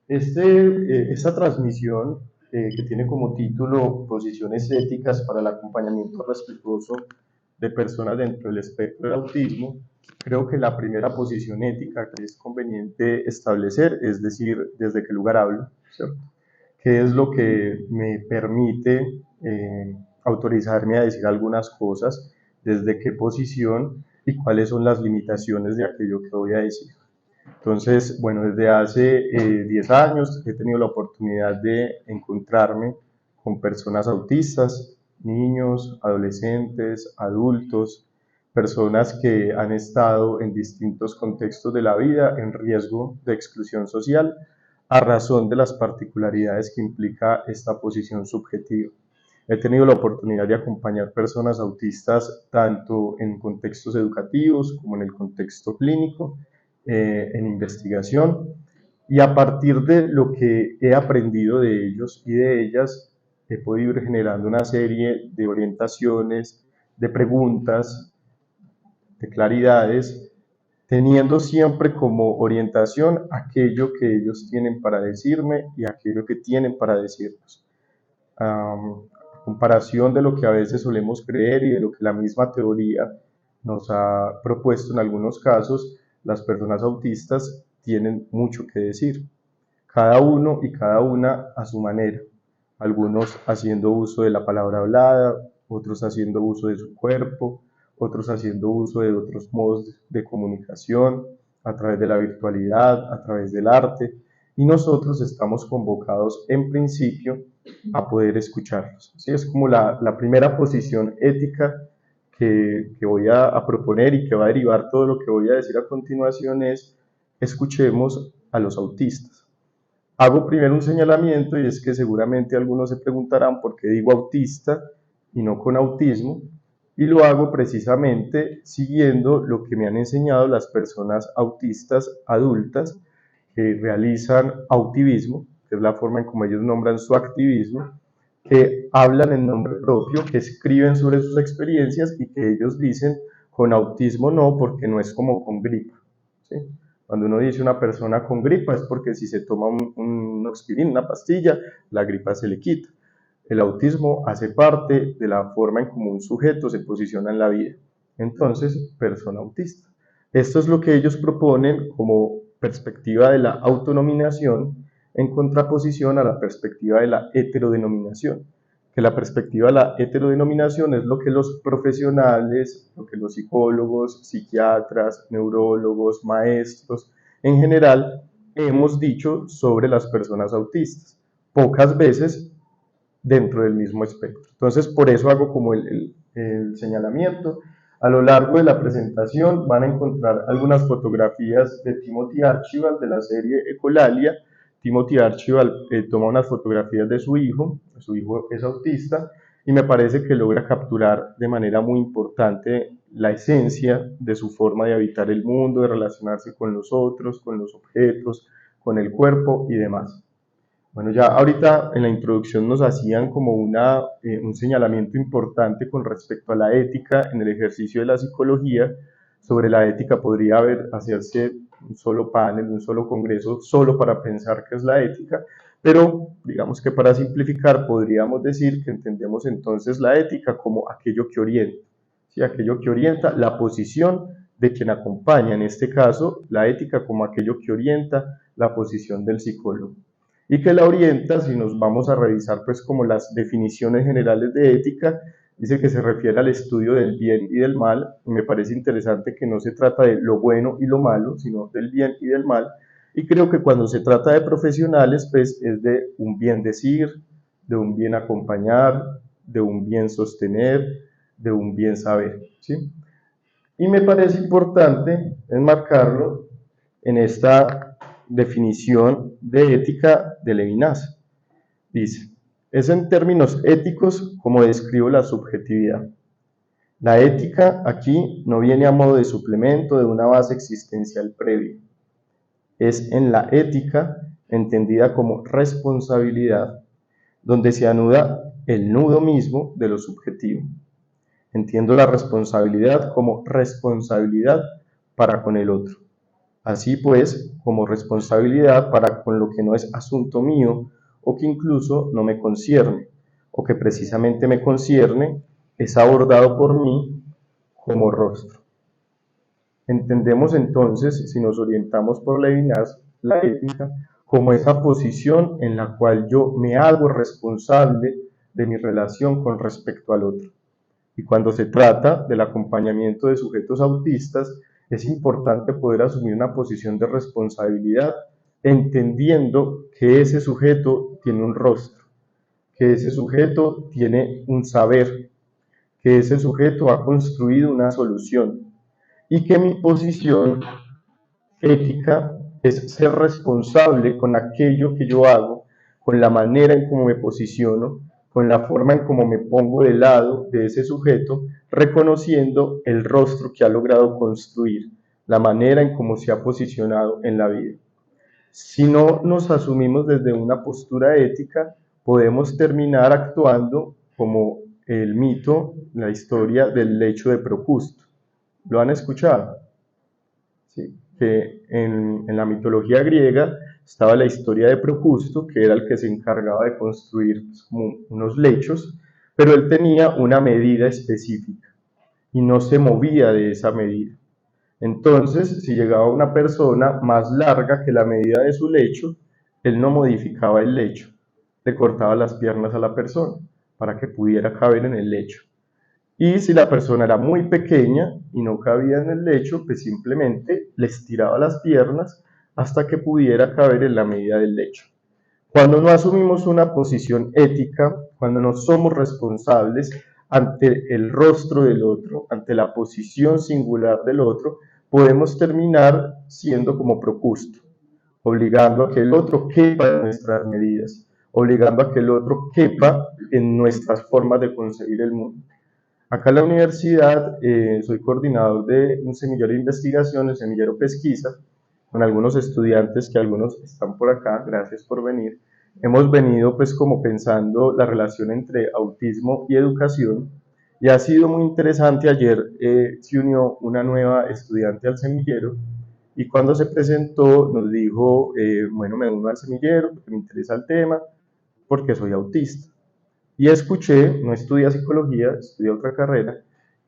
Esta transmisión, que tiene como título Posiciones éticas para el acompañamiento respetuoso de personas dentro del espectro del autismo, creo que la primera posición ética que es conveniente establecer es decir, desde qué lugar hablo, ¿cierto? ¿Qué es lo que me permite autorizarme a decir algunas cosas? ¿Desde qué posición? ¿Y cuáles son las limitaciones de aquello que voy a decir? Entonces, bueno, desde hace 10 años he tenido la oportunidad de encontrarme con personas autistas, niños, adolescentes, adultos, personas que han estado en distintos contextos de la vida en riesgo de exclusión social a razón de las particularidades que implica esta posición subjetiva. He tenido la oportunidad de acompañar personas autistas tanto en contextos educativos como en el contexto clínico, en investigación, y a partir de lo que he aprendido de ellos y de ellas, he podido ir generando una serie de orientaciones, de preguntas, de claridades, teniendo siempre como orientación aquello que ellos tienen para decirme y aquello que tienen para decirnos. A comparación de lo que a veces solemos creer y de lo que la misma teoría nos ha propuesto en algunos casos, las personas autistas tienen mucho que decir, cada uno y cada una a su manera, algunos haciendo uso de la palabra hablada, otros haciendo uso de su cuerpo, otros haciendo uso de otros modos de comunicación, a través de la virtualidad, a través del arte, y nosotros estamos convocados en principio a poder escucharlos. ¿Sí? Es como la primera posición ética que voy a proponer y que va a derivar todo lo que voy a decir a continuación es: escuchemos a los autistas. Hago primero un señalamiento y es que seguramente algunos se preguntarán por qué digo autista y no con autismo, y lo hago precisamente siguiendo lo que me han enseñado las personas autistas adultas que realizan autivismo, que es la forma en como ellos nombran su activismo, que hablan en nombre propio, que escriben sobre sus experiencias y que ellos dicen con autismo no, porque no es como con gripa. ¿Sí? Cuando uno dice una persona con gripa es porque si se toma una aspirina, una pastilla, la gripa se le quita. El autismo hace parte de la forma en cómo un sujeto se posiciona en la vida. Entonces, persona autista. Esto es lo que ellos proponen como perspectiva de la autonominación en contraposición a la perspectiva de la heterodenominación, que la perspectiva de la heterodenominación es lo que los profesionales, lo que los psicólogos, psiquiatras, neurólogos, maestros, en general, hemos dicho sobre las personas autistas, pocas veces dentro del mismo espectro. Entonces, por eso hago como el señalamiento. A lo largo de la presentación van a encontrar algunas fotografías de Timothy Archibald de la serie Ecolalia. Timothy Archibald toma unas fotografías de su hijo es autista, y me parece que logra capturar de manera muy importante la esencia de su forma de habitar el mundo, de relacionarse con los otros, con los objetos, con el cuerpo y demás. Bueno, ya ahorita en la introducción nos hacían como un señalamiento importante con respecto a la ética en el ejercicio de la psicología. Sobre la ética podría hacerse un solo panel, un solo congreso, solo para pensar qué es la ética, pero digamos que para simplificar podríamos decir que entendemos entonces la ética como aquello que orienta, ¿sí? Aquello que orienta la posición de quien acompaña, en este caso la ética como aquello que orienta la posición del psicólogo y que la orienta. Si nos vamos a revisar pues como las definiciones generales de ética, dice que se refiere al estudio del bien y del mal. Me parece interesante que no se trata de lo bueno y lo malo, sino del bien y del mal, y creo que cuando se trata de profesionales pues es de un bien decir, de un bien acompañar, de un bien sostener, de un bien saber, ¿sí? Y me parece importante enmarcarlo en esta definición de ética de Levinas. Dice: es en términos éticos como describo la subjetividad. La ética aquí no viene a modo de suplemento de una base existencial previa. Es en la ética entendida como responsabilidad, donde se anuda el nudo mismo de lo subjetivo. Entiendo la responsabilidad como responsabilidad para con el otro. Así pues, como responsabilidad para con lo que no es asunto mío o que incluso no me concierne, o que precisamente me concierne, es abordado por mí como rostro. Entendemos entonces, si nos orientamos por Levinas, la ética como esa posición en la cual yo me hago responsable de mi relación con respecto al otro. Y cuando se trata del acompañamiento de sujetos autistas, es importante poder asumir una posición de responsabilidad, entendiendo que ese sujeto tiene un rostro, que ese sujeto tiene un saber, que ese sujeto ha construido una solución y que mi posición ética es ser responsable con aquello que yo hago, con la manera en cómo me posiciono, con la forma en cómo me pongo de lado de ese sujeto, reconociendo el rostro que ha logrado construir, la manera en cómo se ha posicionado en la vida. Si no nos asumimos desde una postura ética, podemos terminar actuando como el mito, la historia del lecho de Procusto. ¿Lo han escuchado? ¿Sí? Que en la mitología griega estaba la historia de Procusto, que era el que se encargaba de construir pues, como unos lechos, pero él tenía una medida específica y no se movía de esa medida. Entonces, si llegaba una persona más larga que la medida de su lecho, él no modificaba el lecho, le cortaba las piernas a la persona para que pudiera caber en el lecho. Y si la persona era muy pequeña y no cabía en el lecho, pues simplemente le estiraba las piernas hasta que pudiera caber en la medida del lecho. Cuando no asumimos una posición ética, cuando no somos responsables ante el rostro del otro, ante la posición singular del otro, podemos terminar siendo como Procusto, obligando a que el otro quepa en nuestras medidas, obligando a que el otro quepa en nuestras formas de concebir el mundo. Acá en la universidad soy coordinador de un semillero de investigación, el semillero Pesquisa, con algunos estudiantes que algunos están por acá, gracias por venir. Hemos venido pues como pensando la relación entre autismo y educación y ha sido muy interesante. Ayer se unió una nueva estudiante al semillero y cuando se presentó nos dijo, bueno, me uno al semillero porque me interesa el tema, porque soy autista. Y escuché, no estudia psicología, estudia otra carrera,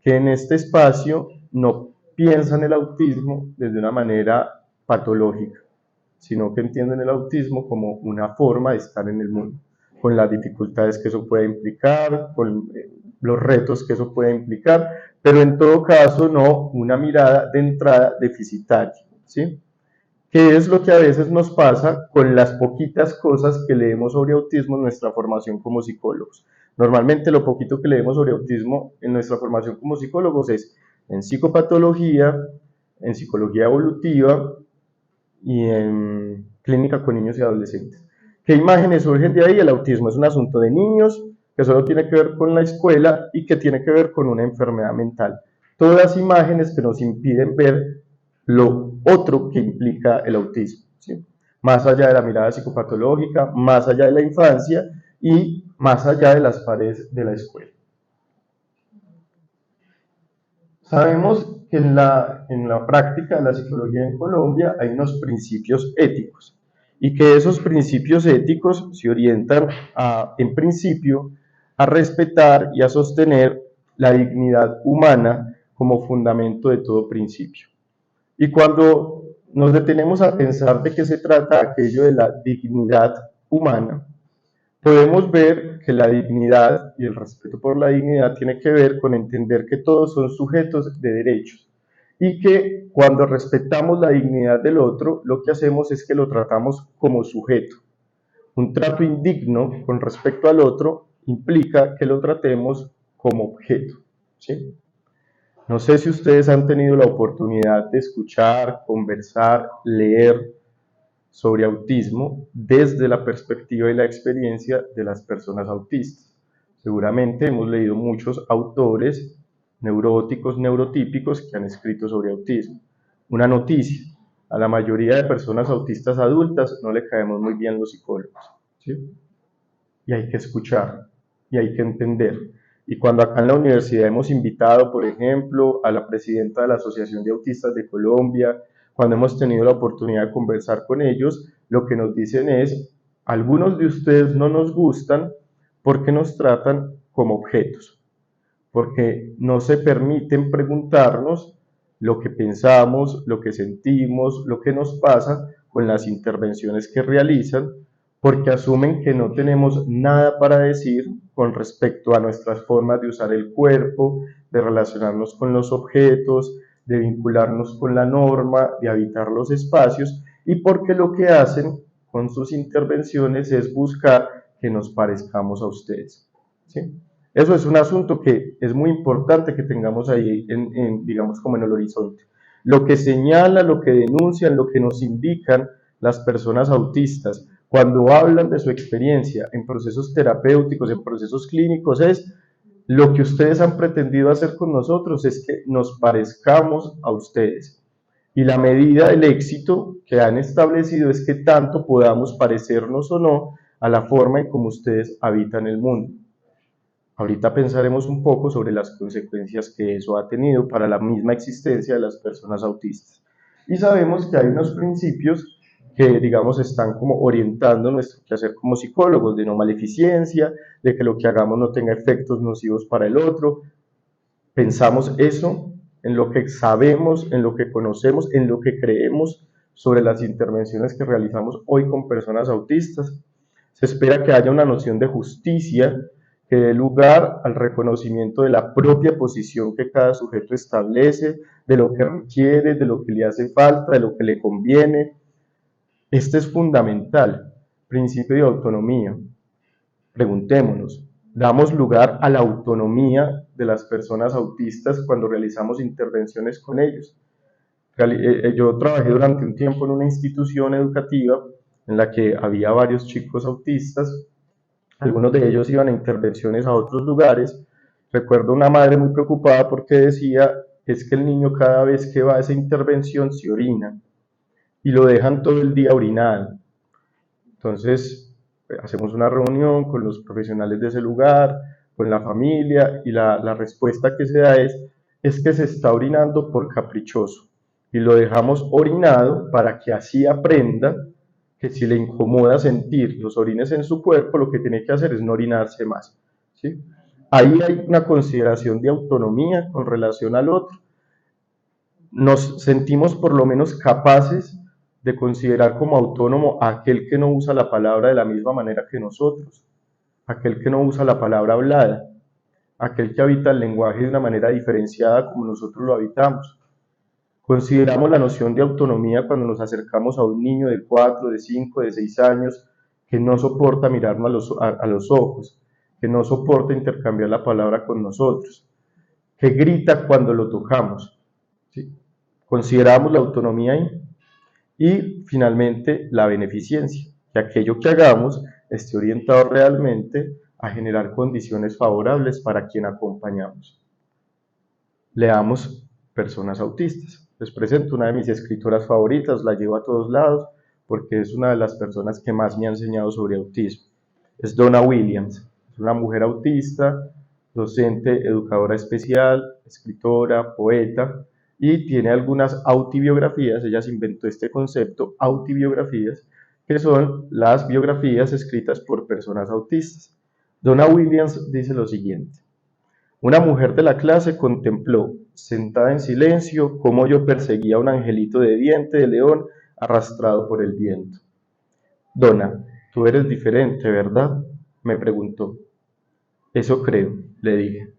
que en este espacio no piensan el autismo desde una manera patológica, sino que entienden el autismo como una forma de estar en el mundo, con las dificultades que eso puede implicar, con los retos que eso puede implicar, pero en todo caso no una mirada de entrada deficitaria, ¿sí? ¿Qué es lo que a veces nos pasa con las poquitas cosas que leemos sobre autismo en nuestra formación como psicólogos? Normalmente lo poquito que leemos sobre autismo en nuestra formación como psicólogos es en psicopatología, en psicología evolutiva y en clínica con niños y adolescentes. ¿Qué imágenes surgen de ahí? El autismo es un asunto de niños que solo tiene que ver con la escuela y que tiene que ver con una enfermedad mental. Todas imágenes que nos impiden ver lo otro que implica el autismo, ¿sí? Más allá de la mirada psicopatológica, más allá de la infancia y más allá de las paredes de la escuela. Sabemos que en la práctica de la psicología en Colombia hay unos principios éticos y que esos principios éticos se orientan en principio a respetar y a sostener la dignidad humana como fundamento de todo principio. Y cuando nos detenemos a pensar de qué se trata aquello de la dignidad humana, podemos ver que la dignidad y el respeto por la dignidad tiene que ver con entender que todos son sujetos de derechos y que cuando respetamos la dignidad del otro, lo que hacemos es que lo tratamos como sujeto. Un trato indigno con respecto al otro implica que lo tratemos como objeto, ¿sí? No sé si ustedes han tenido la oportunidad de escuchar, conversar, leer sobre autismo desde la perspectiva y la experiencia de las personas autistas. Seguramente hemos leído muchos autores neuróticos, neurotípicos que han escrito sobre autismo. Una noticia, a la mayoría de personas autistas adultas no le caemos muy bien los psicólogos, ¿sí? Y hay que escuchar y hay que entender. Y cuando acá en la universidad hemos invitado, por ejemplo, a la presidenta de la Asociación de Autistas de Colombia, cuando hemos tenido la oportunidad de conversar con ellos, lo que nos dicen es, algunos de ustedes no nos gustan porque nos tratan como objetos, porque no se permiten preguntarnos lo que pensamos, lo que sentimos, lo que nos pasa con las intervenciones que realizan, porque asumen que no tenemos nada para decir con respecto a nuestras formas de usar el cuerpo, de relacionarnos con los objetos, de vincularnos con la norma, de habitar los espacios, y porque lo que hacen con sus intervenciones es buscar que nos parezcamos a ustedes. ¿Sí? Eso es un asunto que es muy importante que tengamos ahí, digamos, como en el horizonte. Lo que señala, lo que denuncian, lo que nos indican las personas autistas cuando hablan de su experiencia en procesos terapéuticos, en procesos clínicos, es lo que ustedes han pretendido hacer con nosotros es que nos parezcamos a ustedes. Y la medida del éxito que han establecido es que tanto podamos parecernos o no a la forma en cómo ustedes habitan el mundo. Ahorita pensaremos un poco sobre las consecuencias que eso ha tenido para la misma existencia de las personas autistas. Y sabemos que hay unos principios que, digamos, están como orientando nuestro quehacer como psicólogos, de no maleficencia, de que lo que hagamos no tenga efectos nocivos para el otro. Pensamos eso en lo que sabemos, en lo que conocemos, en lo que creemos sobre las intervenciones que realizamos hoy con personas autistas. Se espera que haya una noción de justicia que dé lugar al reconocimiento de la propia posición que cada sujeto establece, de lo que requiere, de lo que le hace falta, de lo que le conviene. Este es fundamental, principio de autonomía. Preguntémonos, ¿damos lugar a la autonomía de las personas autistas cuando realizamos intervenciones con ellos? Yo trabajé durante un tiempo en una institución educativa en la que había varios chicos autistas. Algunos de ellos iban a intervenciones a otros lugares. Recuerdo una madre muy preocupada porque decía, es que el niño cada vez que va a esa intervención se orina y lo dejan todo el día orinado. Entonces, hacemos una reunión con los profesionales de ese lugar, con la familia, y la respuesta que se da es que se está orinando por caprichoso. Y lo dejamos orinado para que así aprenda que si le incomoda sentir los orines en su cuerpo, lo que tiene que hacer es no orinarse más. ¿Sí? Ahí hay una consideración de autonomía con relación al otro. Nos sentimos por lo menos capaces de considerar como autónomo a aquel que no usa la palabra de la misma manera que nosotros, aquel que no usa la palabra hablada, aquel que habita el lenguaje de una manera diferenciada como nosotros lo habitamos. Consideramos la noción de autonomía cuando nos acercamos a un niño de 4, de 5, de 6 años que no soporta mirarnos a los ojos, que no soporta intercambiar la palabra con nosotros, que grita cuando lo tocamos. ¿Sí? Consideramos la autonomía ahí. Y finalmente la beneficencia, que aquello que hagamos esté orientado realmente a generar condiciones favorables para quien acompañamos. Leamos Personas autistas. Les presento una de mis escritoras favoritas, la llevo a todos lados porque es una de las personas que más me ha enseñado sobre autismo. Es Donna Williams, es una mujer autista, docente, educadora especial, escritora, poeta, y tiene algunas autobiografías. Ella se inventó este concepto, autobiografías, que son las biografías escritas por personas autistas. Donna Williams dice lo siguiente: una mujer de la clase contempló, sentada en silencio, cómo yo perseguía a un angelito de diente de león arrastrado por el viento. Donna, tú eres diferente, ¿verdad?, me preguntó. Eso creo, le dije.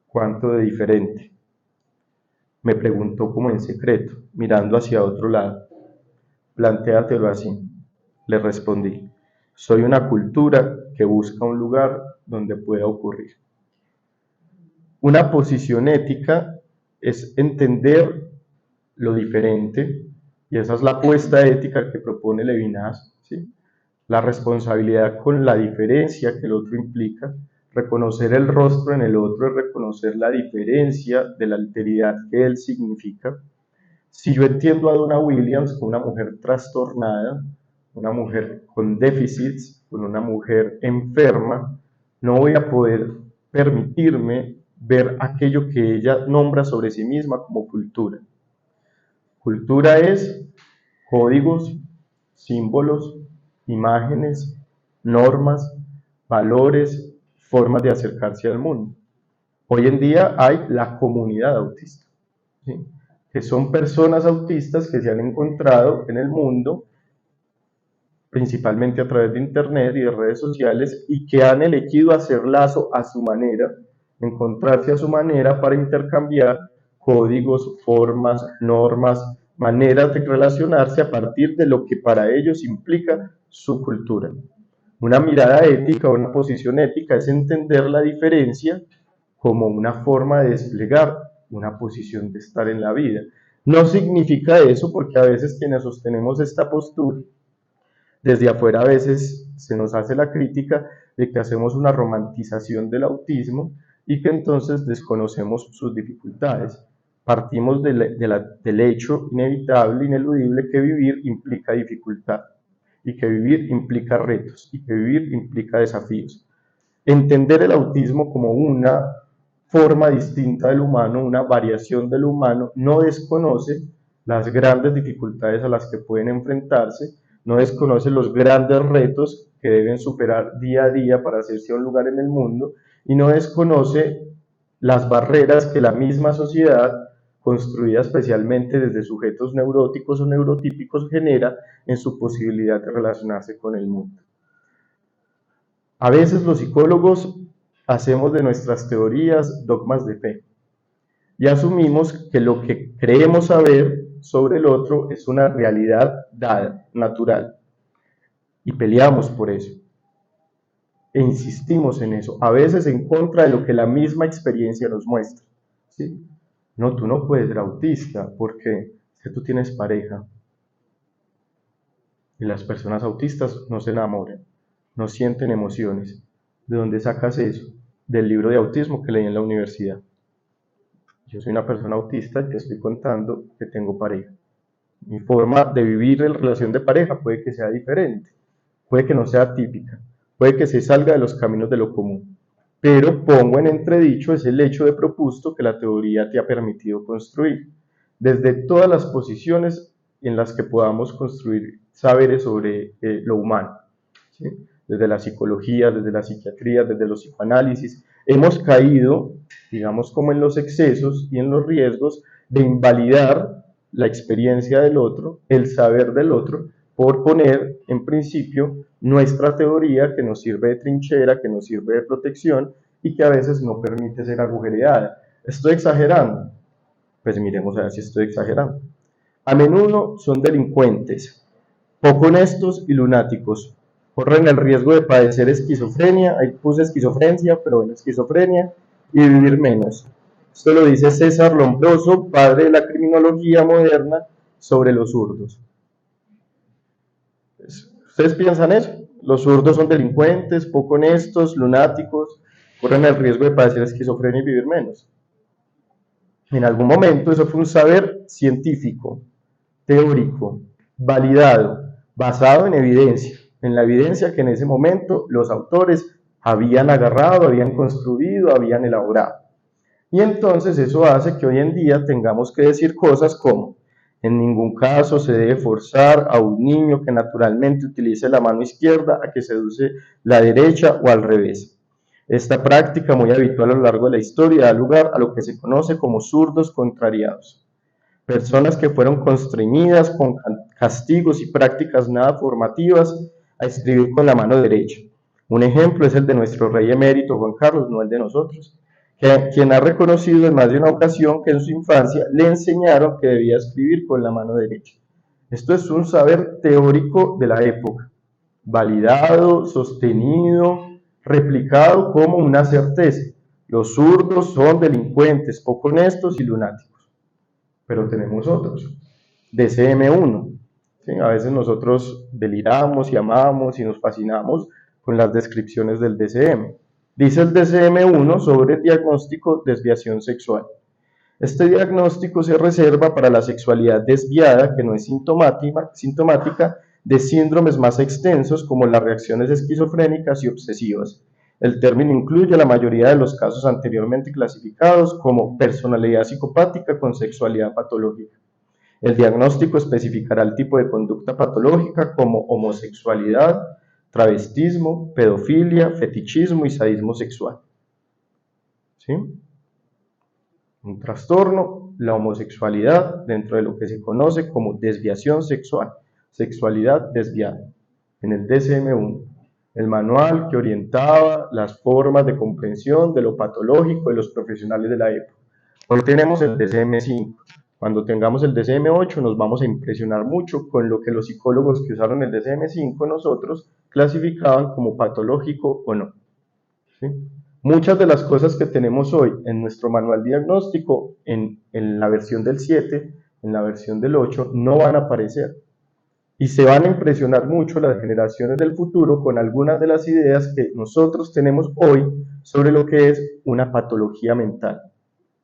¿Cuánto de diferente?, me preguntó como en secreto, mirando hacia otro lado. Plantéatelo así, le respondí. Soy una cultura que busca un lugar donde pueda ocurrir. Una posición ética es entender lo diferente, y esa es la apuesta ética que propone Levinas, ¿sí? La responsabilidad con la diferencia que el otro implica. Reconocer el rostro en el otro es reconocer la diferencia de la alteridad que él significa. Si yo entiendo a Donna Williams como una mujer trastornada, una mujer con déficits, con una mujer enferma, no voy a poder permitirme ver aquello que ella nombra sobre sí misma como cultura. Cultura es códigos, símbolos, imágenes, normas, valores, formas de acercarse al mundo. Hoy en día hay la comunidad autista, ¿sí? Que son personas autistas que se han encontrado en el mundo, principalmente a través de internet y de redes sociales, y que han elegido hacer lazo a su manera, encontrarse a su manera para intercambiar códigos, formas, normas, maneras de relacionarse a partir de lo que para ellos implica su cultura. Una mirada ética o una posición ética es entender la diferencia como una forma de desplegar una posición de estar en la vida. No significa eso, porque a veces quienes sostenemos esta postura, desde afuera a veces se nos hace la crítica de que hacemos una romantización del autismo y que entonces desconocemos sus dificultades. Partimos del hecho inevitable, ineludible, que vivir implica dificultad, y que vivir implica retos, y que vivir implica desafíos. Entender el autismo como una forma distinta del humano, una variación del humano, no desconoce las grandes dificultades a las que pueden enfrentarse, no desconoce los grandes retos que deben superar día a día para hacerse un lugar en el mundo, y no desconoce las barreras que la misma sociedad, construida especialmente desde sujetos neuróticos o neurotípicos, genera en su posibilidad de relacionarse con el mundo. A veces los psicólogos hacemos de nuestras teorías dogmas de fe y asumimos que lo que creemos saber sobre el otro es una realidad dada, natural, y peleamos por eso e insistimos en eso, a veces en contra de lo que la misma experiencia nos muestra, ¿sí? No, tú no puedes ser autista porque es que tú tienes pareja, y las personas autistas no se enamoran, no sienten emociones. ¿De dónde sacas eso? Del libro de autismo que leí en la universidad. Yo soy una persona autista y te estoy contando que tengo pareja. Mi forma de vivir en relación de pareja puede que sea diferente, puede que no sea típica, puede que se salga de los caminos de lo común, pero pongo en entredicho ese hecho de propuesto que la teoría te ha permitido construir, desde todas las posiciones en las que podamos construir saberes sobre lo humano, ¿sí? Desde la psicología, desde la psiquiatría, desde los psicoanálisis, hemos caído, digamos, como en los excesos y en los riesgos de invalidar la experiencia del otro, el saber del otro, por poner en principio nuestra teoría que nos sirve de trinchera, que nos sirve de protección y que a veces no permite ser agujereada. ¿Estoy exagerando? Pues miremos a ver si estoy exagerando. A menudo son delincuentes, poco honestos y lunáticos. Corren el riesgo de padecer esquizofrenia, ahí puse esquizofrencia, pero bueno, esquizofrenia, y vivir menos. Esto lo dice César Lombroso, padre de la criminología moderna, sobre los zurdos. ¿Ustedes piensan eso? Los zurdos son delincuentes, poco honestos, lunáticos, corren el riesgo de padecer esquizofrenia y vivir menos. En algún momento eso fue un saber científico, teórico, validado, basado en la evidencia que en ese momento los autores habían agarrado, habían construido, habían elaborado. Y entonces eso hace que hoy en día tengamos que decir cosas como: en ningún caso se debe forzar a un niño que naturalmente utilice la mano izquierda a que se use la derecha o al revés. Esta práctica, muy habitual a lo largo de la historia, da lugar a lo que se conoce como zurdos contrariados. Personas que fueron constreñidas con castigos y prácticas nada formativas a escribir con la mano derecha. Un ejemplo es el de nuestro rey emérito Juan Carlos, no el de nosotros, quien ha reconocido en más de una ocasión que en su infancia le enseñaron que debía escribir con la mano derecha. Esto es un saber teórico de la época, validado, sostenido, replicado como una certeza. Los zurdos son delincuentes, poco honestos y lunáticos. Pero tenemos otros, DCM1. ¿Sí? A veces nosotros deliramos y amamos y nos fascinamos con las descripciones del DCM. Dice el DCM1 sobre el diagnóstico desviación sexual. Este diagnóstico se reserva para la sexualidad desviada, que no es sintomática de síndromes más extensos como las reacciones esquizofrénicas y obsesivas. El término incluye la mayoría de los casos anteriormente clasificados como personalidad psicopática con sexualidad patológica. El diagnóstico especificará el tipo de conducta patológica como homosexualidad, travestismo, pedofilia, fetichismo y sadismo sexual. ¿Sí? Un trastorno, la homosexualidad, dentro de lo que se conoce como desviación sexual, sexualidad desviada, en el DSM-1, el manual que orientaba las formas de comprensión de lo patológico de los profesionales de la época. Hoy tenemos el DSM-5. Cuando tengamos el DSM-8 nos vamos a impresionar mucho con lo que los psicólogos que usaron el DSM-5 nosotros clasificaban como patológico o no. ¿Sí? Muchas de las cosas que tenemos hoy en nuestro manual diagnóstico, en la versión del 7, en la versión del 8, no van a aparecer. Y se van a impresionar mucho las generaciones del futuro con algunas de las ideas que nosotros tenemos hoy sobre lo que es una patología mental,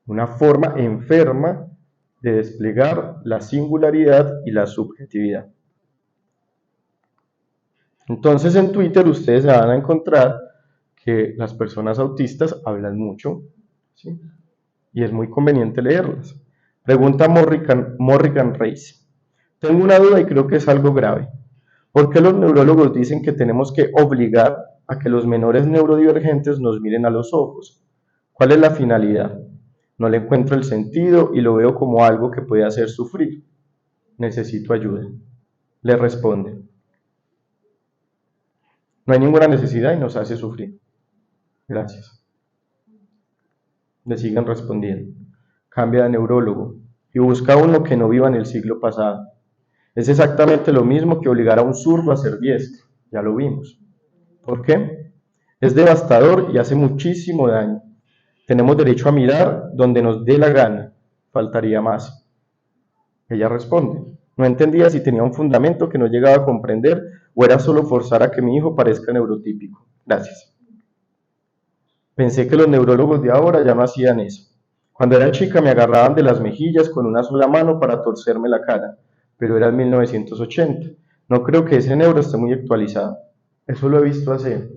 una forma enferma de desplegar la singularidad y la subjetividad. Entonces en Twitter ustedes se van a encontrar que las personas autistas hablan mucho, ¿sí? Y es muy conveniente leerlas. Pregunta Morrigan Reis. Tengo una duda y creo que es algo grave. ¿Por qué los neurólogos dicen que tenemos que obligar a que los menores neurodivergentes nos miren a los ojos? ¿Cuál es la finalidad? No le encuentro el sentido y lo veo como algo que puede hacer sufrir. Necesito ayuda. Le responde. No hay ninguna necesidad y nos hace sufrir. Gracias. Le siguen respondiendo. Cambia de neurólogo y busca uno que no viva en el siglo pasado. Es exactamente lo mismo que obligar a un zurdo a ser diestro. Ya lo vimos. ¿Por qué? Es devastador y hace muchísimo daño. Tenemos derecho a mirar donde nos dé la gana. Faltaría más. Ella responde. No entendía si tenía un fundamento que no llegaba a comprender o era solo forzar a que mi hijo parezca neurotípico. Gracias. Pensé que los neurólogos de ahora ya no hacían eso. Cuando era chica me agarraban de las mejillas con una sola mano para torcerme la cara, pero era en 1980. No creo que ese neuro esté muy actualizado. Eso lo he visto hacer.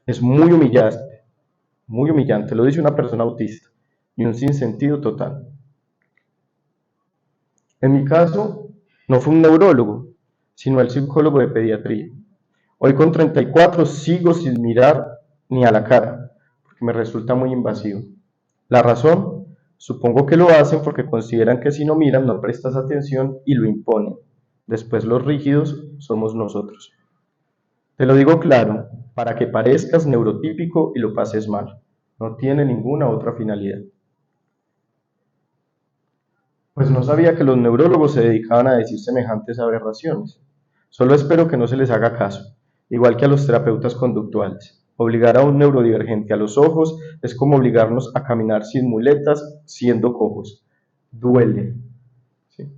Es muy humillante, lo dice una persona autista, y un sinsentido total. En mi caso, no fue un neurólogo, sino el psicólogo de pediatría. Hoy con 34 sigo sin mirar ni a la cara, porque me resulta muy invasivo. La razón, supongo que lo hacen porque consideran que si no miran no prestas atención y lo imponen. Después los rígidos somos nosotros. Te lo digo claro, para que parezcas neurotípico y lo pases mal. No tiene ninguna otra finalidad. Pues no sabía que los neurólogos se dedicaban a decir semejantes aberraciones. Solo espero que no se les haga caso, igual que a los terapeutas conductuales. Obligar a un neurodivergente a los ojos es como obligarnos a caminar sin muletas siendo cojos. Duele. ¿Sí?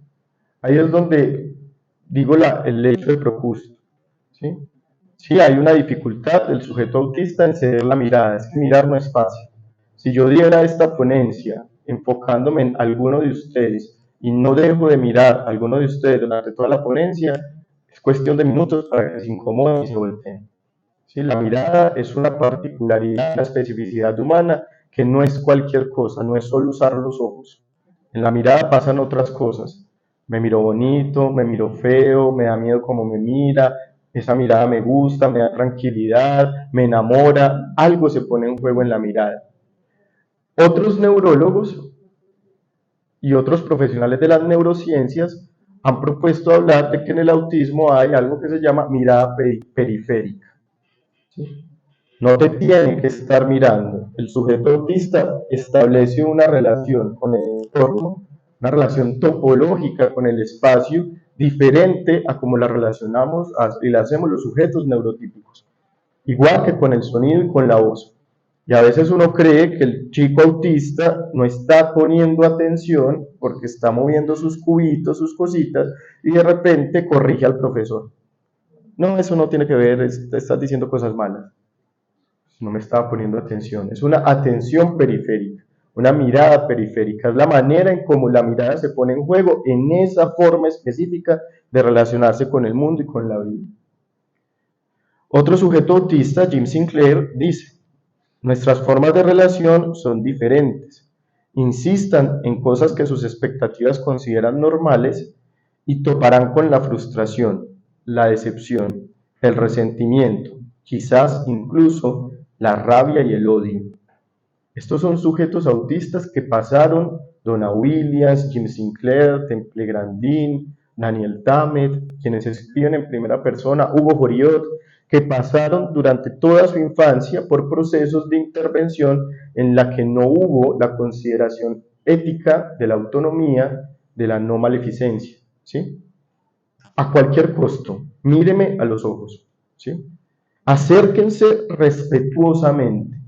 Ahí es donde digo el hecho de Procusto. ¿Sí? Sí, hay una dificultad del sujeto autista en ceder la mirada, es que mirar no es fácil. Si yo diera esta ponencia enfocándome en alguno de ustedes y no dejo de mirar a alguno de ustedes durante toda la ponencia, es cuestión de minutos para que se incomoden y se volteen. ¿Sí? La mirada es una particularidad, una especificidad humana que no es cualquier cosa, no es solo usar los ojos. En la mirada pasan otras cosas. Me miro bonito, me miro feo, me da miedo cómo me mira, esa mirada me gusta, me da tranquilidad, me enamora, algo se pone en juego en la mirada. Otros neurólogos y otros profesionales de las neurociencias han propuesto hablar de que en el autismo hay algo que se llama mirada periférica. ¿Sí? No te tiene que estar mirando. El sujeto autista establece una relación con el entorno, una relación topológica con el espacio diferente a como la relacionamos y la hacemos los sujetos neurotípicos. Igual que con el sonido y con la voz. Y a veces uno cree que el chico autista no está poniendo atención porque está moviendo sus cubitos, sus cositas, y de repente corrige al profesor. No, eso no tiene que ver, estás diciendo cosas malas. No me estaba poniendo atención. Es una atención periférica, una mirada periférica. Es la manera en cómo la mirada se pone en juego en esa forma específica de relacionarse con el mundo y con la vida. Otro sujeto autista, Jim Sinclair, dice: nuestras formas de relación son diferentes. Insistan en cosas que sus expectativas consideran normales y toparán con la frustración, la decepción, el resentimiento, quizás incluso la rabia y el odio. Estos son sujetos autistas que pasaron Donna Williams, Jim Sinclair, Temple Grandin, Daniel Tammet, quienes escriben en primera persona, Hugo Joriot, que pasaron durante toda su infancia por procesos de intervención en la que no hubo la consideración ética de la autonomía, de la no maleficencia, ¿sí? A cualquier costo, míreme a los ojos, ¿sí? Acérquense respetuosamente.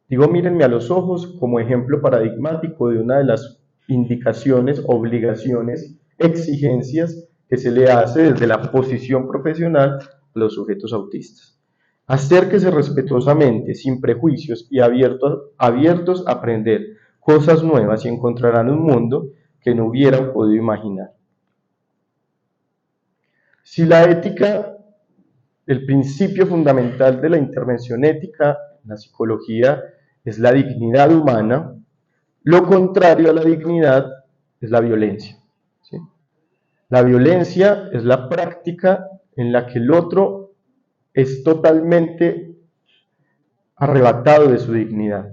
Digo, mírenme a los ojos como ejemplo paradigmático de una de las indicaciones, obligaciones, exigencias que se le hace desde la posición profesional a los sujetos autistas. Acérquese respetuosamente, sin prejuicios y abiertos a aprender cosas nuevas y encontrarán un mundo que no hubieran podido imaginar. Si la ética, el principio fundamental de la intervención ética en la psicología es la dignidad humana, lo contrario a la dignidad es la violencia, ¿sí? La violencia es la práctica en la que el otro es totalmente arrebatado de su dignidad.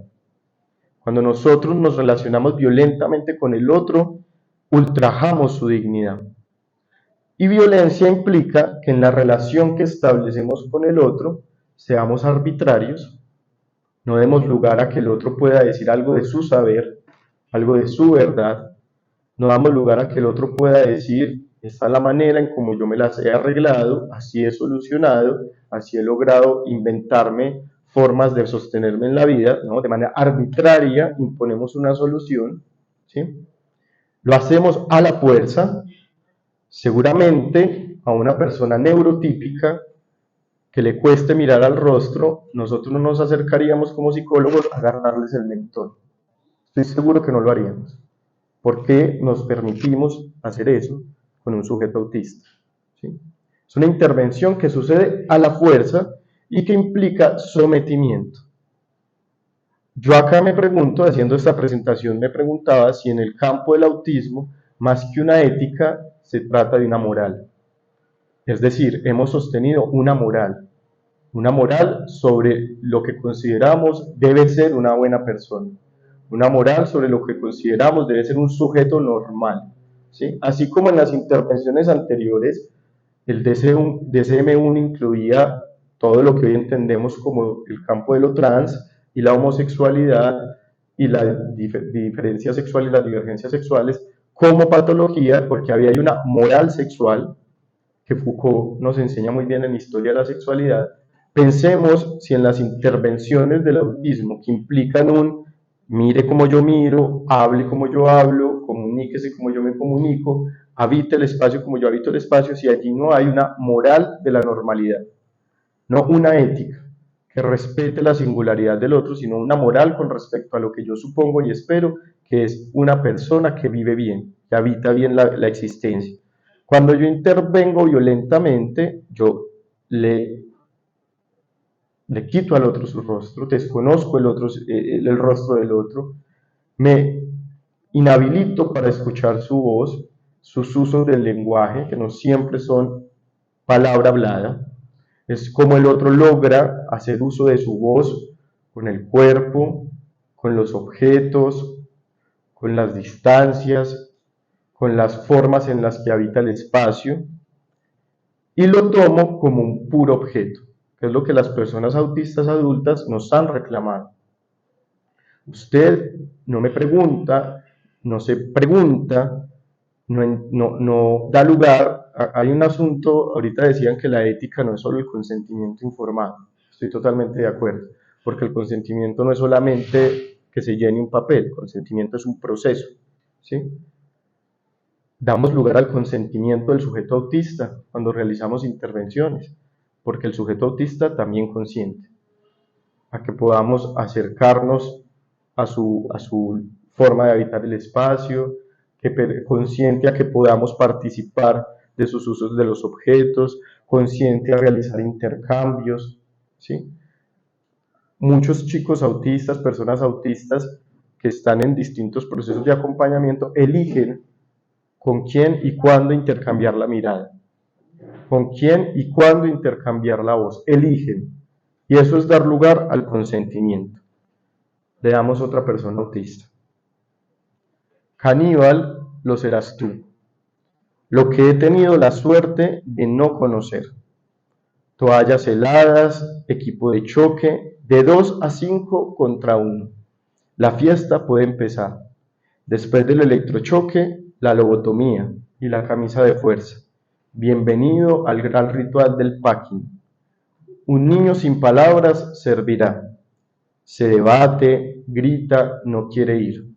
Cuando nosotros nos relacionamos violentamente con el otro, ultrajamos su dignidad. Y violencia implica que en la relación que establecemos con el otro seamos arbitrarios, no demos lugar a que el otro pueda decir algo de su saber, algo de su verdad, no damos lugar a que el otro pueda decir, esta es la manera en como yo me las he arreglado, así he solucionado, así he logrado inventarme formas de sostenerme en la vida, ¿no? De manera arbitraria imponemos una solución, ¿sí? Lo hacemos a la fuerza. Seguramente a una persona neurotípica que le cueste mirar al rostro, nosotros no nos acercaríamos como psicólogos a agarrarles el mentón. Estoy seguro que no lo haríamos. ¿Por qué nos permitimos hacer eso con un sujeto autista? ¿Sí? Es una intervención que sucede a la fuerza y que implica sometimiento. Yo acá me pregunto, haciendo esta presentación, me preguntaba si en el campo del autismo, más que una ética, se trata de una moral. Es decir, hemos sostenido una moral sobre lo que consideramos debe ser una buena persona, una moral sobre lo que consideramos debe ser un sujeto normal, ¿sí? Así como en las intervenciones anteriores, el DSM-1 incluía todo lo que hoy entendemos como el campo de lo trans y la homosexualidad y la diferencia sexual y las divergencias sexuales como patología, porque había una moral sexual que Foucault nos enseña muy bien en Historia de la Sexualidad. Pensemos si en las intervenciones del autismo que implican un mire como yo miro, hable como yo hablo, comuníquese como yo me comunico, habite el espacio como yo habito el espacio, si allí no hay una moral de la normalidad, no una ética que respete la singularidad del otro, sino una moral con respecto a lo que yo supongo y espero que es una persona que vive bien, que habita bien la existencia. Cuando yo intervengo violentamente, yo le quito al otro su rostro, desconozco el rostro del otro, me inhabilito para escuchar su voz, sus usos del lenguaje, que no siempre son palabra hablada, es como el otro logra hacer uso de su voz con el cuerpo, con los objetos, con las distancias, con las formas en las que habita el espacio, y lo tomo como un puro objeto, que es lo que las personas autistas adultas nos han reclamado. Usted no me pregunta, no se pregunta, no da lugar. Hay un asunto, ahorita decían que la ética no es solo el consentimiento informado. Estoy totalmente de acuerdo, porque el consentimiento no es solamente que se llene un papel, el consentimiento es un proceso, ¿sí? Damos lugar al consentimiento del sujeto autista cuando realizamos intervenciones, porque el sujeto autista también consiente a que podamos acercarnos a su forma de habitar el espacio, que consciente a que podamos participar de sus usos de los objetos, consciente a realizar intercambios, ¿sí? Muchos chicos autistas, personas autistas que están en distintos procesos de acompañamiento, eligen con quién y cuándo intercambiar la mirada, con quién y cuándo intercambiar la voz. Eligen. Y eso es dar lugar al consentimiento. Veamos otra persona autista. Caníbal lo serás tú, lo que he tenido la suerte de no conocer. Toallas heladas, equipo de choque, de 2 a 5 contra 1. La fiesta puede empezar. Después del electrochoque, la lobotomía y la camisa de fuerza. Bienvenido al gran ritual del packing. Un niño sin palabras servirá. Se debate, grita, no quiere ir.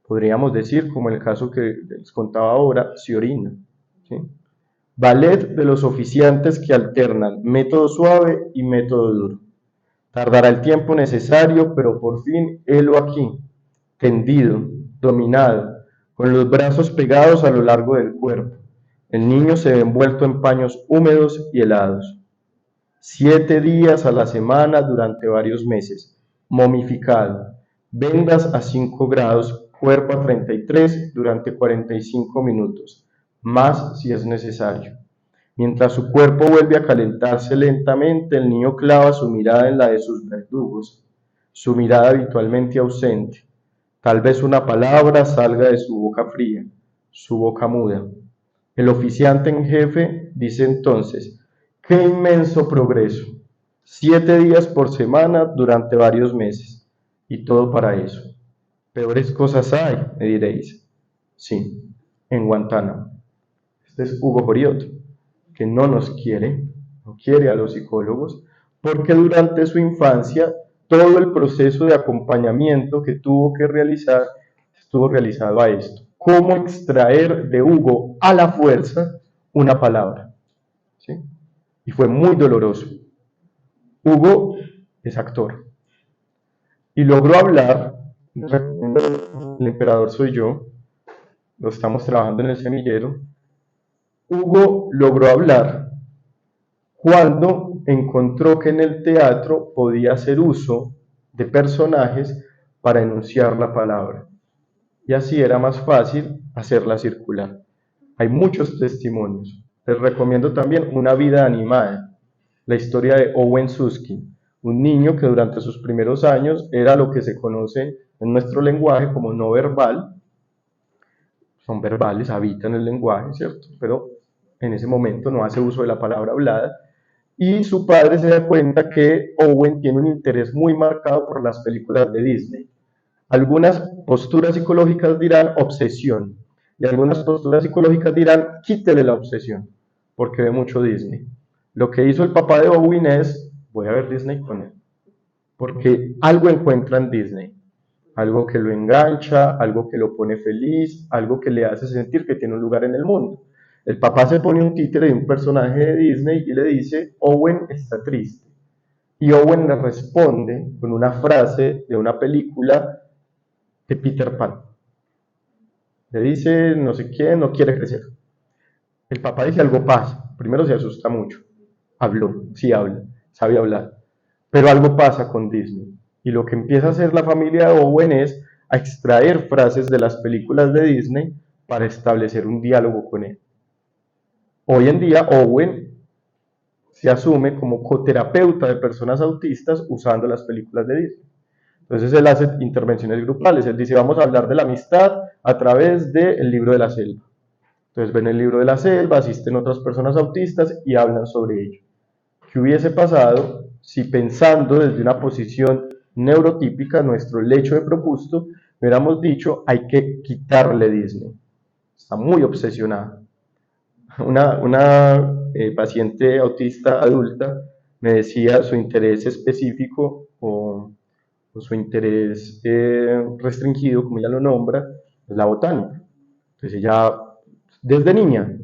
Podríamos decir, como el caso que les contaba ahora, se orina. ¿Sí? Ballet de los oficiantes que alternan método suave y método duro. Tardará el tiempo necesario, pero por fin helo aquí, tendido, dominado, con los brazos pegados a lo largo del cuerpo. El niño se ve envuelto en paños húmedos y helados. 7 días a la semana durante varios meses, momificado, vendas a 5 grados, cuerpo a 33 durante 45 minutos, más si es necesario. Mientras su cuerpo vuelve a calentarse lentamente, el niño clava su mirada en la de sus verdugos, su mirada habitualmente ausente. Tal vez una palabra salga de su boca fría, su boca muda. El oficiante en jefe dice entonces: ¡qué inmenso progreso! 7 días por semana durante varios meses. Y todo para eso. Peores cosas hay, me diréis. Sí, en Guantánamo. Este es Hugo Joriot, que no nos quiere, no quiere a los psicólogos, porque durante su infancia todo el proceso de acompañamiento que tuvo que realizar estuvo realizado a esto. ¿Cómo extraer de Hugo a la fuerza una palabra? ¿Sí? Y fue muy doloroso. Hugo es actor y logró hablar. El emperador soy yo, lo estamos trabajando en el semillero. Hugo logró hablar cuando encontró que en el teatro podía hacer uso de personajes para enunciar la palabra. Y así era más fácil hacerla circular. Hay muchos testimonios. Les recomiendo también Una vida animada, la historia de Owen Susskind, un niño que durante sus primeros años era lo que se conoce en nuestro lenguaje como no verbal. Son verbales, habitan el lenguaje, ¿cierto? Pero en ese momento no hace uso de la palabra hablada. Y su padre se da cuenta que Owen tiene un interés muy marcado por las películas de Disney. Algunas posturas psicológicas dirán obsesión, y algunas posturas psicológicas dirán quítele la obsesión, porque ve mucho Disney. Lo que hizo el papá de Owen es: voy a ver Disney con él, porque algo encuentra en Disney, algo que lo engancha, algo que lo pone feliz, algo que le hace sentir que tiene un lugar en el mundo. El papá se pone un títere de un personaje de Disney y le dice: Owen está triste. Y Owen le responde con una frase de una película de Peter Pan. Le dice no sé quién, no quiere crecer. El papá dice: algo pasa. Primero se asusta mucho. Habló, sí habla, sabe hablar. Pero algo pasa con Disney. Y lo que empieza a hacer la familia de Owen es a extraer frases de las películas de Disney para establecer un diálogo con él. Hoy en día Owen se asume como coterapeuta de personas autistas usando las películas de Disney. Entonces él hace intervenciones grupales. Él dice: vamos a hablar de la amistad a través del libro de la selva. Entonces ven el libro de la selva, asisten otras personas autistas y hablan sobre ello. ¿Qué hubiese pasado si, pensando desde una posición neurotípica, nuestro lecho de propuesto, hubiéramos dicho: hay que quitarle Disney? Está muy obsesionada. Una paciente autista adulta me decía su interés específico o su interés restringido, como ella lo nombra, es la botánica. Entonces ella, desde niña,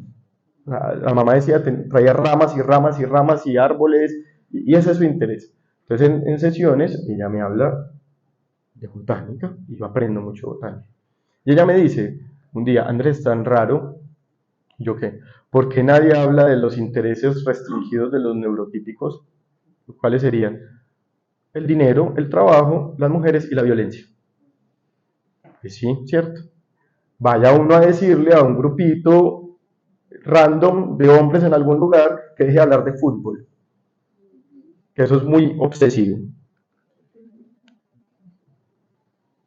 la mamá decía, traía ramas y ramas y ramas y árboles, y ese es su interés. Entonces en sesiones ella me habla de botánica y yo aprendo mucho botánica. Y ella me dice un día: Andrés, tan raro. ¿Yo qué? ¿Por qué nadie habla de los intereses restringidos de los neurotípicos? ¿Cuáles serían? El dinero, el trabajo, las mujeres y la violencia. Pues sí, cierto. vaya uno a decirle a un grupito random de hombres en algún lugar que deje de hablar de fútbol, que eso es muy obsesivo.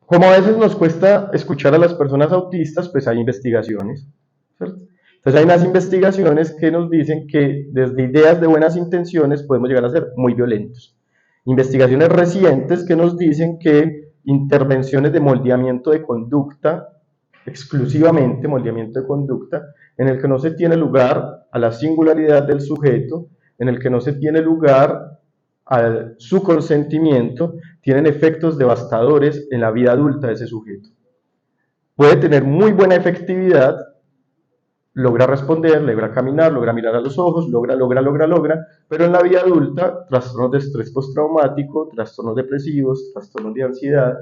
Como a veces nos cuesta escuchar a las personas autistas, pues hay investigaciones, ¿cierto? Entonces hay unas investigaciones que nos dicen que desde ideas de buenas intenciones podemos llegar a ser muy violentos. Investigaciones recientes que nos dicen que intervenciones de moldeamiento de conducta, exclusivamente moldeamiento de conducta, en el que no se tiene lugar a la singularidad del sujeto, en el que no se tiene lugar a su consentimiento, tienen efectos devastadores en la vida adulta de ese sujeto. Puede tener muy buena efectividad, logra responder, logra caminar, logra mirar a los ojos, logra, pero en la vida adulta, trastornos de estrés postraumático, trastornos depresivos, trastornos de ansiedad,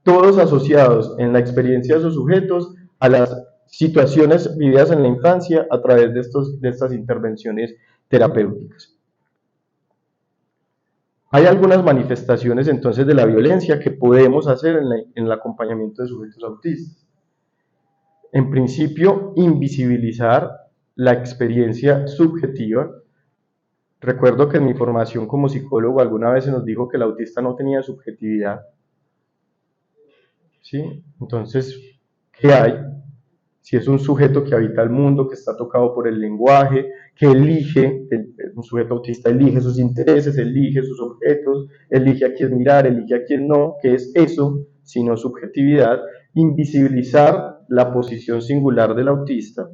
todos asociados en la experiencia de esos sujetos a las situaciones vividas en la infancia a través de estas intervenciones terapéuticas. Hay algunas manifestaciones entonces de la violencia que podemos hacer en el acompañamiento de sujetos autistas. En principio, invisibilizar la experiencia subjetiva. Recuerdo que en mi formación como psicólogo alguna vez se nos dijo que el autista no tenía subjetividad. ¿Sí? Entonces, ¿qué hay? Si es un sujeto que habita el mundo, que está tocado por el lenguaje, que elige, un sujeto autista elige sus intereses, elige sus objetos, elige a quién mirar, elige a quién no, ¿qué es eso? Sino subjetividad, invisibilizar la posición singular del autista.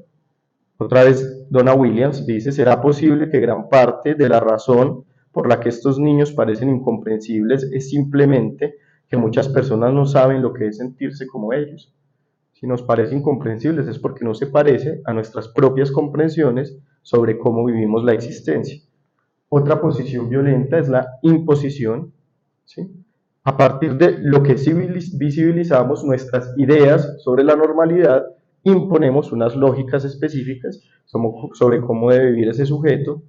Otra vez, Donna Williams dice, ¿será posible que gran parte de la razón por la que estos niños parecen incomprensibles es simplemente que muchas personas no saben lo que es sentirse como ellos? Si nos parece incomprensibles es porque no se parece a nuestras propias comprensiones sobre cómo vivimos la existencia. Otra posición violenta es la imposición, ¿sí? A partir de lo que visibilizamos nuestras ideas sobre la normalidad, imponemos unas lógicas específicas sobre cómo debe vivir ese sujeto.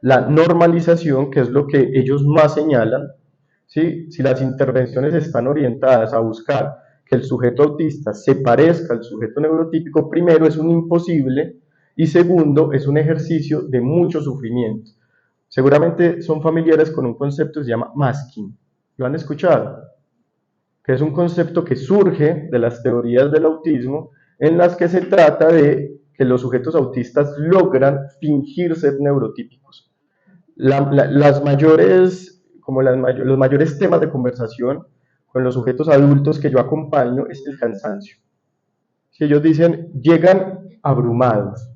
La normalización, que es lo que ellos más señalan, ¿sí? Si las intervenciones están orientadas a buscar que el sujeto autista se parezca al sujeto neurotípico, primero es un imposible y segundo es un ejercicio de mucho sufrimiento. Seguramente son familiares con un concepto que se llama masking. ¿Lo han escuchado? Que es un concepto que surge de las teorías del autismo en las que se trata de que los sujetos autistas logran fingir ser neurotípicos. Los mayores temas de conversación con los sujetos adultos que yo acompaño es el cansancio. Si ellos dicen, llegan abrumados,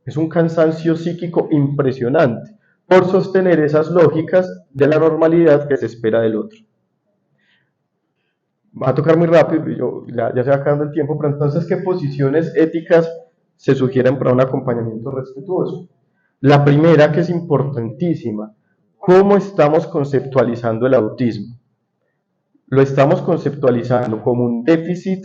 es un cansancio psíquico impresionante por sostener esas lógicas de la normalidad que se espera del otro. Va a tocar muy rápido, ya se va acabando el tiempo, pero entonces, ¿qué posiciones éticas se sugieren para un acompañamiento respetuoso? La primera, que es importantísima, ¿cómo estamos conceptualizando el autismo? ¿Lo estamos conceptualizando como un déficit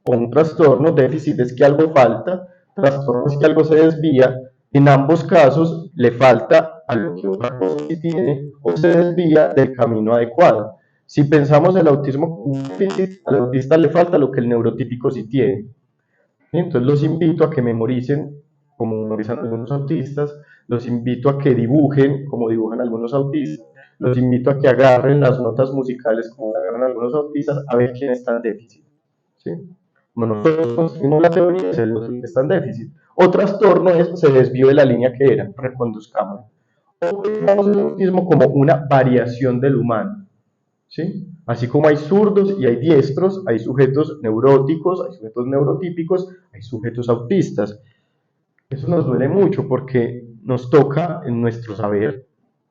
o un trastorno? Déficit es que algo falta, trastorno es que algo se desvía. En ambos casos le falta a lo que otra cosa tiene o se desvía del camino adecuado. Si pensamos el autismo como un déficit, al autista le falta lo que el neurotípico sí tiene. Entonces los invito a que memoricen, como memorizan algunos autistas, los invito a que dibujen, como dibujan algunos autistas, los invito a que agarren las notas musicales, como agarran algunos autistas, a ver quién está en déficit. ¿Sí? Como nosotros construimos la teoría, es el que está en déficit. O trastorno es, se desvió de la línea que era, reconduzcámosla. O veamos el autismo como una variación del humano. ¿Sí? Así como hay zurdos y hay diestros, hay sujetos neuróticos, hay sujetos neurotípicos, hay sujetos autistas. Eso nos duele mucho porque nos toca en nuestro saber,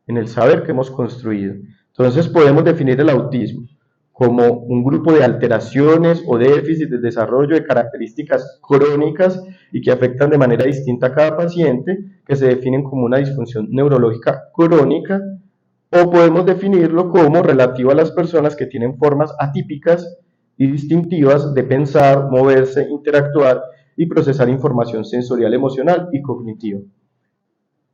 en el saber que hemos construido. Entonces podemos definir el autismo como un grupo de alteraciones o déficits de desarrollo de características crónicas y que afectan de manera distinta a cada paciente, que se definen como una disfunción neurológica crónica, o podemos definirlo como relativo a las personas que tienen formas atípicas y distintivas de pensar, moverse, interactuar y procesar información sensorial, emocional y cognitiva.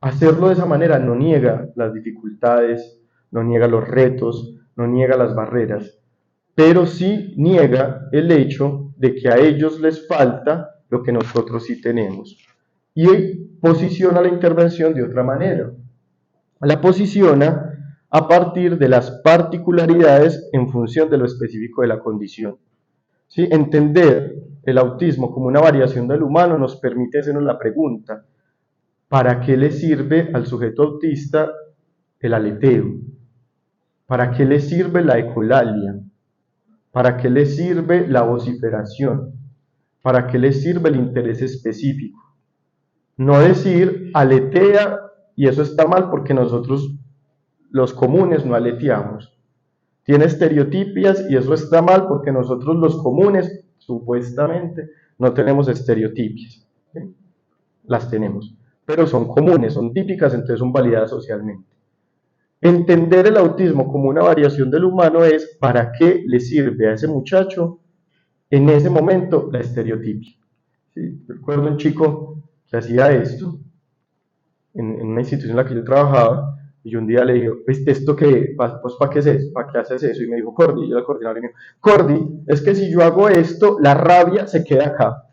Hacerlo de esa manera no niega las dificultades, no niega los retos, no niega las barreras, pero sí niega el hecho de que a ellos les falta lo que nosotros sí tenemos. Y posiciona la intervención de otra manera. La posiciona a partir de las particularidades en función de lo específico de la condición. ¿Sí? Entender el autismo como una variación del humano nos permite hacernos la pregunta: ¿para qué le sirve al sujeto autista el aleteo? ¿Para qué le sirve la ecolalia? ¿Para qué le sirve la vociferación? ¿Para qué le sirve el interés específico? No decir aletea y eso está mal porque nosotros los comunes no aleteamos. Tiene estereotipias y eso está mal porque nosotros los comunes supuestamente no tenemos estereotipias. ¿Sí? Las tenemos, pero son comunes, son típicas, entonces son validadas socialmente. Entender el autismo como una variación del humano es para qué le sirve a ese muchacho en ese momento la estereotipia. ¿Sí? Recuerdo un chico que hacía esto en una institución en la que yo trabajaba, y yo un día le dije: ¿esto qué? Pues, ¿para qué es eso? ¿Para qué haces eso? Y me dijo: Cordy, yo era el coordinador, y me dijo: Cordy, es que si yo hago esto, la rabia se queda acá.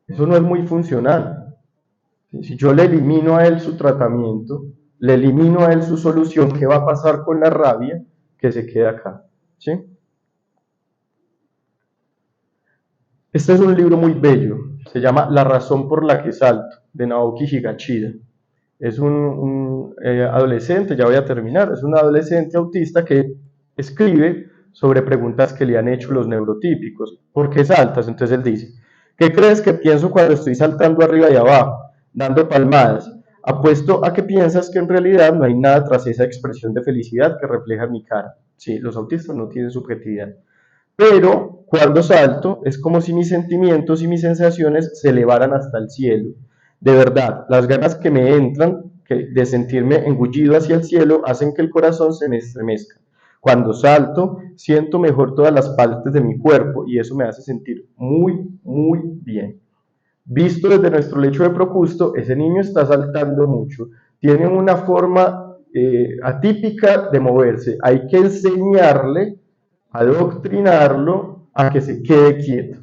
Eso no es muy funcional. Si yo le elimino a él su tratamiento, le elimino a él su solución, ¿qué va a pasar con la rabia? Que se queda acá. ¿Sí? Este es un libro muy bello, se llama La razón por la que salto, de Naoki Higashida. Es un adolescente, ya voy a terminar, es un adolescente autista que escribe sobre preguntas que le han hecho los neurotípicos. ¿Por qué saltas? Entonces él dice: ¿qué crees que pienso cuando estoy saltando arriba y abajo, dando palmadas? Apuesto a que piensas que en realidad no hay nada tras esa expresión de felicidad que refleja mi cara. Sí, los autistas no tienen subjetividad. Pero cuando salto es como si mis sentimientos y mis sensaciones se elevaran hasta el cielo. De verdad, las ganas que me entran de sentirme engullido hacia el cielo hacen que el corazón se me estremezca. Cuando salto, siento mejor todas las partes de mi cuerpo y eso me hace sentir muy, muy bien. Visto desde nuestro lecho de Procusto, ese niño está saltando mucho. Tiene una forma atípica de moverse. Hay que enseñarle, adoctrinarlo a que se quede quieto,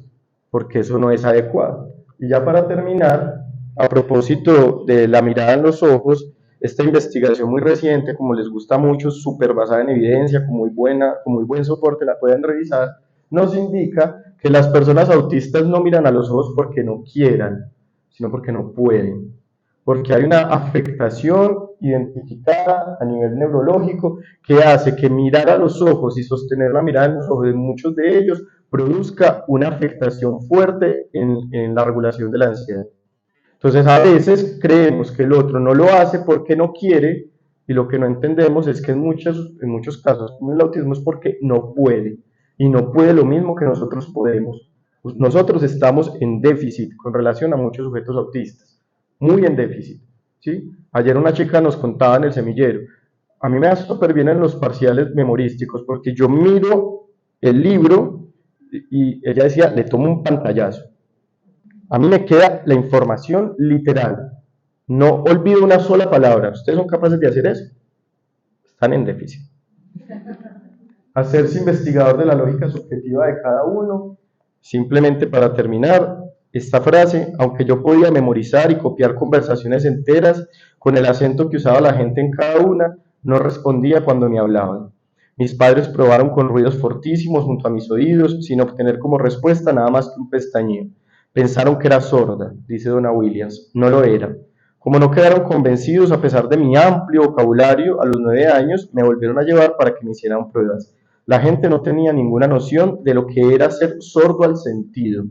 porque eso no es adecuado. Y ya para terminar, a propósito de la mirada en los ojos, esta investigación muy reciente, como les gusta mucho, súper basada en evidencia, con muy buen soporte, la pueden revisar, nos indica que las personas autistas no miran a los ojos porque no quieran, sino porque no pueden. Porque hay una afectación identificada a nivel neurológico que hace que mirar a los ojos y sostener la mirada en los ojos de muchos de ellos produzca una afectación fuerte en la regulación de la ansiedad. Entonces a veces creemos que el otro no lo hace porque no quiere, y lo que no entendemos es que en muchos casos como el autismo es porque no puede, y no puede lo mismo que nosotros podemos. Nosotros estamos en déficit con relación a muchos sujetos autistas, muy en déficit. ¿Sí? Ayer una chica nos contaba en el semillero: a mí me da súper bien en los parciales memorísticos porque yo miro el libro y ella decía, le tomo un pantallazo. A mí me queda la información literal. No olvido una sola palabra. ¿Ustedes son capaces de hacer eso? Están en déficit. Hacerse investigador de la lógica subjetiva de cada uno. Simplemente para terminar, esta frase: aunque yo podía memorizar y copiar conversaciones enteras con el acento que usaba la gente en cada una, no respondía cuando me hablaban. Mis padres probaron con ruidos fortísimos junto a mis oídos, sin obtener como respuesta nada más que un pestañeo. Pensaron que era sorda, dice Donna Williams. No lo era. Como no quedaron convencidos a pesar de mi amplio vocabulario, a los 9 años me volvieron a llevar para que me hicieran pruebas. La gente no tenía ninguna noción de lo que era ser sordo al sentido.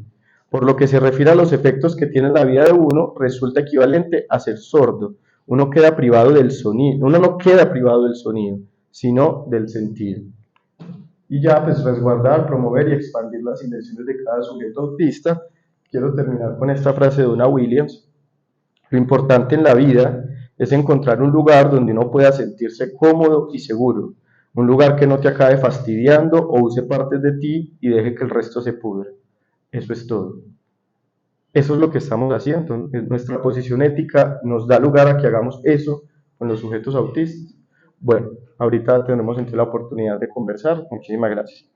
Por lo que se refiere a los efectos que tiene en la vida de uno, resulta equivalente a ser sordo. Uno no queda privado del sonido, sino del sentido. Y ya, pues resguardar, promover y expandir las intenciones de cada sujeto autista. Quiero terminar con esta frase de Donna Williams: lo importante en la vida es encontrar un lugar donde uno pueda sentirse cómodo y seguro, un lugar que no te acabe fastidiando o use partes de ti y deje que el resto se pudra. Eso es todo. Eso es lo que estamos haciendo. Nuestra posición ética nos da lugar a que hagamos eso con los sujetos autistas. Bueno, ahorita tenemos entonces la oportunidad de conversar. Muchísimas gracias.